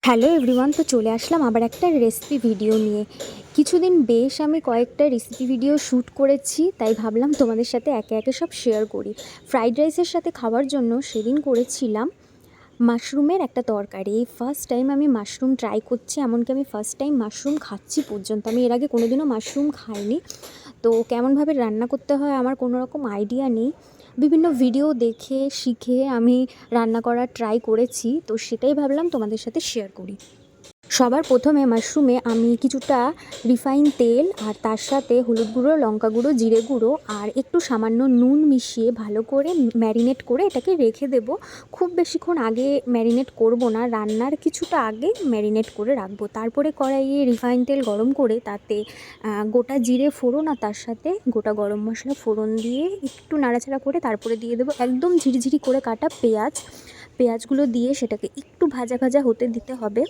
Hello everyone, তো চলে আসলাম আবার একটা রেসিপি ভিডিও নিয়ে। কিছুদিন বেশ আমি কয়েকটা রেসিপি ভিডিও শ্যুট করেছি, তাই ভাবলাম তোমাদের সাথে একে একে সব শেয়ার করি। ফ্রাইড রাইসের সাথে খাওয়ার জন্য সেদিন করেছিলাম মাশরুমের একটা তরকারি। এই ফার্স্ট টাইম আমি মাশরুম ট্রাই করছি, এমনকি আমি ফার্স্ট টাইম মাশরুম খাচ্ছি পর্যন্ত। আমি এর আগে কোনোদিনও মাশরুম খাইনি, তো কেমনভাবে রান্না করতে হয় আমার কোনো রকম আইডিয়া নেই। বিভিন্ন ভিডিও দেখে শিখে আমি রান্না করার ট্রাই করেছি, তো সেটাই ভাবলাম তোমাদের সাথে শেয়ার করি। সবার প্রথমে মাশরুমে আমি কিছুটা রিফাইন তেল আর তার সাথে হলুদ গুঁড়ো, লঙ্কা গুঁড়ো, জিরে গুঁড়ো আর একটু সামান্য নুন মিশিয়ে ভালো করে ম্যারিনেট করে এটাকে রেখে দেব। খুব বেশিক্ষণ আগে ম্যারিনেট করব না, রান্নার কিছুটা আগে ম্যারিনেট করে রাখবো। তারপরে কড়াইয়ে রিফাইন তেল গরম করে তাতে গোটা জিরে ফোড়ন আর তার সাথে গোটা গরম মশলা ফোড়ন দিয়ে একটু নাড়াচাড়া করে তারপরে দিয়ে দেবো একদম ঝিরিঝিরি করে কাটা পেঁয়াজগুলো দিয়ে সেটাকে একটু ভাজা ভাজা হতে দিতে হবে।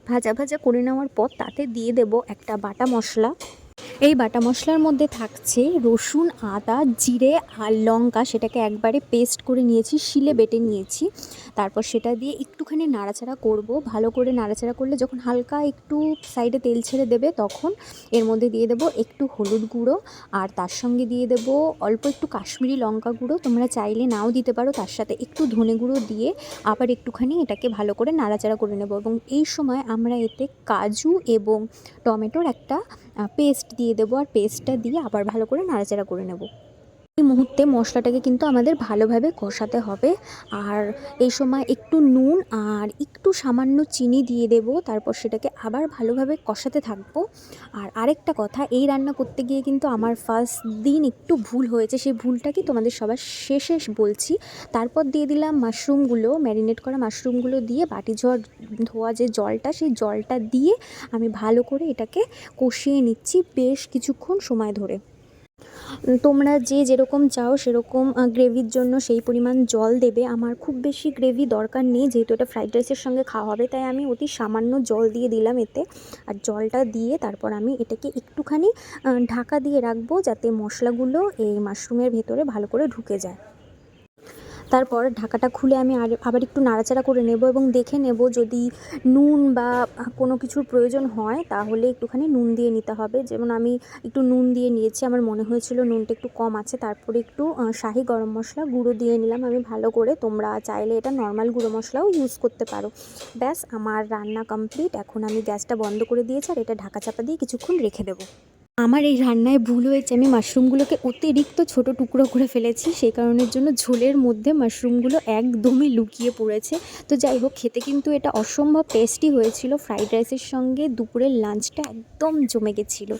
ভাজা ভাজা করে নেওয়ার পর তাতে দিয়ে দেব একটা বাটা মশলা। এই বাটা মশলার মধ্যে থাকছে রসুন, আদা, জিরে আর লঙ্কা, সেটাকে একবারে পেস্ট করে নিয়েছি, শিলে বেটে নিয়েছি। তারপর সেটা দিয়ে একটুখানি নাড়াচাড়া করব। ভালো করে নাড়াচাড়া করলে যখন হালকা একটু সাইডে তেল ছেড়ে দেবে, তখন এর মধ্যে দিয়ে দেব একটু হলুদ গুঁড়ো আর তার সঙ্গে দিয়ে দেব অল্প একটু কাশ্মীরি লঙ্কা গুঁড়ো। তোমরা চাইলে নাও দিতে পারো। তার সাথে একটু ধনে গুঁড়ো দিয়ে আবার একটুখানি এটাকে ভালো করে নাড়াচাড়া করে নেব। এবং এই সময় আমরা এতে কাজু এবং টমেটোর একটা পেস্ট দিয়ে দেবো, আর পেস্টটা দিয়ে আবার ভালো করে নাড়াচাড়া করে নেব। এই মুহূর্তে মশলাটাকে কিন্তু আমাদের ভালোভাবে কষাতে হবে। আর এই সময় একটু নুন আর একটু সামান্য চিনি দিয়ে দেব। তারপর সেটাকে আবার ভালোভাবে কষাতে থাকবো। আর আরেকটা কথা, এই রান্না করতে গিয়ে কিন্তু আমার ফার্স্ট দিন একটু ভুল হয়েছে, সেই ভুলটা কি তোমাদের সবার শেষে বলছি। তারপর দিয়ে দিলাম মাশরুমগুলো, ম্যারিনেট করা মাশরুমগুলো দিয়ে বাটি ধোয়া যে জলটা, সেই জলটা দিয়ে আমি ভালো করে এটাকে কষিয়ে নিচ্ছি বেশ কিছুক্ষণ সময় ধরে। তোমরা যে যেরকম চাও সেরকম গ্রেভির জন্য সেই পরিমাণ জল দেবে। আমার খুব বেশি গ্রেভি দরকার নেই, যেহেতু এটা ফ্রাইড রাইসের সঙ্গে খাওয়া হবে, তাই আমি অতি সামান্য জল দিয়ে দিলাম এতে। আর জলটা দিয়ে তারপর আমি এটাকে একটুখানি ঢাকা দিয়ে রাখবো, যাতে মশলাগুলো এই মাশরুমের ভেতরে ভালো করে ঢুকে যায়। তারপর ঢাকাটা খুলে আমি আবার একটু নাড়াচাড়া করে নেব এবং দেখে নেব যদি নুন বা কোনো কিছুর প্রয়োজন হয় তাহলে একটুখানি নুন দিয়ে নিতে হবে। যেমন আমি একটু নুন দিয়ে নিয়েছি, আমার মনে হয়েছিল নুনটা একটু কম আছে। তারপরে একটু শাহি গরম মশলা গুঁড়ো দিয়ে নিলাম আমি ভালো করে। তোমরা চাইলে এটা নর্মাল গুঁড়ো মশলাও ইউজ করতে পারো। ব্যাস, আমার রান্না কমপ্লিট। এখন আমি গ্যাসটা বন্ধ করে দিয়েছি আর এটা ঢাকা চাপা দিয়ে কিছুক্ষণ রেখে দেবো। আমার এই রান্নায় ভুল হয়েছে, আমি মাশরুমগুলোকে অতিরিক্ত ছোট টুকরো করে ফেলেছি, সেই কারণের জন্য ঝোলের মধ্যে মাশরুমগুলো একদমই লুকিয়ে পড়েছে। তো যাই হোক, খেতে কিন্তু এটা অসম্ভব টেস্টি হয়েছিল। ফ্রাইড রাইসের সঙ্গে দুপুরের লাঞ্চটা একদম জমে গেছিলো।